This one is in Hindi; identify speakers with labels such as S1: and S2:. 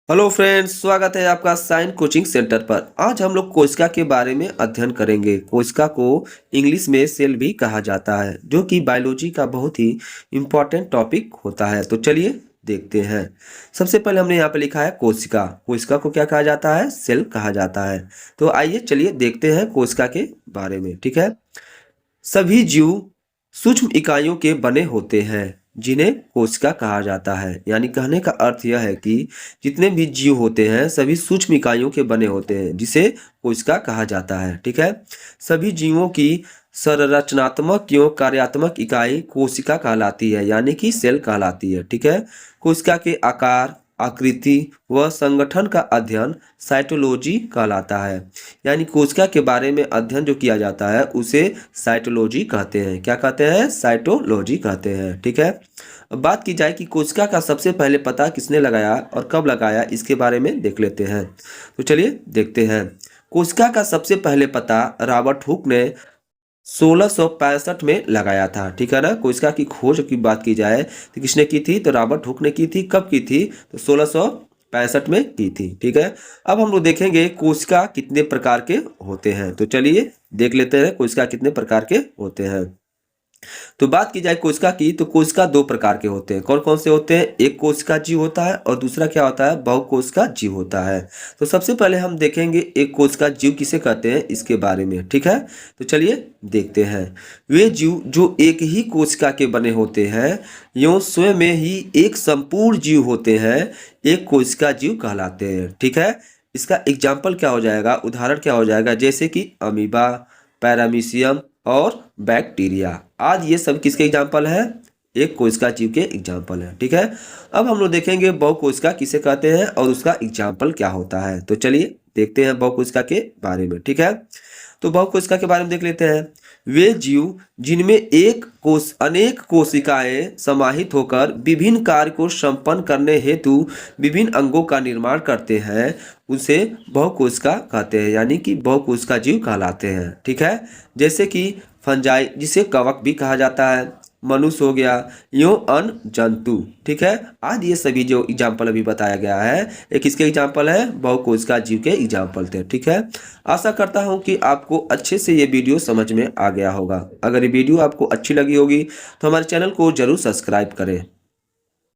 S1: हेलो फ्रेंड्स, स्वागत है आपका साइन कोचिंग सेंटर पर। आज हम लोग कोशिका के बारे में अध्ययन करेंगे। कोशिका को इंग्लिश में सेल भी कहा जाता है, जो कि बायोलॉजी का बहुत ही इम्पोर्टेंट टॉपिक होता है। तो चलिए देखते हैं। सबसे पहले हमने यहाँ पे लिखा है कोशिका। कोशिका को क्या कहा जाता है? सेल कहा जाता है। तो आइए चलिए देखते हैं कोशिका के बारे में। ठीक है। सभी जीव सूक्ष्म इकाइयों के बने होते हैं, जिन्हें कोशिका कहा जाता है। यानी कहने का अर्थ यह है कि जितने भी जीव होते हैं सभी सूक्ष्म इकाइयों के बने होते हैं, जिसे कोशिका कहा जाता है। ठीक है। सभी जीवों की संरचनात्मक एवं कार्यात्मक इकाई कोशिका कहलाती है, यानी कि सेल कहलाती है। ठीक है। कोशिका के आकार, आकृति व संगठन का अध्ययन साइटोलॉजी कहलाता है। यानी कोशिका के बारे में अध्ययन जो किया जाता है उसे साइटोलॉजी कहते हैं। क्या कहते हैं? साइटोलॉजी कहते हैं। ठीक है। अब बात की जाए कि कोशिका का सबसे पहले पता किसने लगाया और कब लगाया, इसके बारे में देख लेते हैं। तो चलिए देखते हैं। कोशिका का सबसे पहले पता रॉबर्ट हुक ने 1665 में लगाया था। ठीक है ना। कोशिका की खोज की बात की जाए तो किसने की थी? तो रॉबर्ट हुक ने की थी। कब की थी? तो 1665 में की थी। ठीक है। अब हम लोग देखेंगे कोशिका कितने प्रकार के होते हैं। तो चलिए देख लेते हैं कोशिका कितने प्रकार के होते हैं। तो बात की जाए कोशिका की, तो कोशिका दो प्रकार के होते हैं। कौन कौन से होते हैं? एक कोशिका जीव होता है और दूसरा क्या होता है? बहुकोशिका जीव होता है। तो सबसे पहले हम देखेंगे एक कोशिका जीव किसे कहते हैं, इसके बारे में। ठीक है। तो चलिए देखते हैं। वे जीव जो एक ही कोशिका के बने होते हैं, यूं स्वयं में ही एक संपूर्ण जीव होते हैं, एक कोशिका जीव कहलाते हैं। ठीक है। इसका एग्जाम्पल क्या हो जाएगा, उदाहरण क्या हो जाएगा? जैसे कि अमीबा, पैरामीशियम और बैक्टीरिया आदि, ये सब किसके एग्जाम्पल है? एक कोशिका जीव के एग्जाम्पल है। ठीक है। अब हम लोग देखेंगे बहुकोशिका किसे कहते हैं और उसका एग्जाम्पल क्या होता है। तो चलिए देखते हैं बहुकोशिका के बारे में। ठीक है। तो बहुकोशिका के बारे में देख लेते हैं। वे जीव जिनमें एक कोश अनेक कोशिकाएं समाहित होकर विभिन्न कार्य को संपन्न करने हेतु विभिन्न अंगों का निर्माण करते हैं, उसे बहुकोशिका कहते हैं, यानी कि बहुकोशिका जीव कहलाते हैं। ठीक है। जैसे कि फंजाई, जिसे कवक भी कहा जाता है, मनुष्य हो गया, यूं अन्य जंतु। ठीक है। आदि ये सभी जो एग्जाम्पल अभी बताया गया है, ये किसके एग्जाम्पल है? बहुकोशिका जीव के एग्जाम्पल थे। ठीक है। आशा करता हूं कि आपको अच्छे से ये वीडियो समझ में आ गया होगा। अगर ये वीडियो आपको अच्छी लगी होगी तो हमारे चैनल को जरूर सब्सक्राइब करें।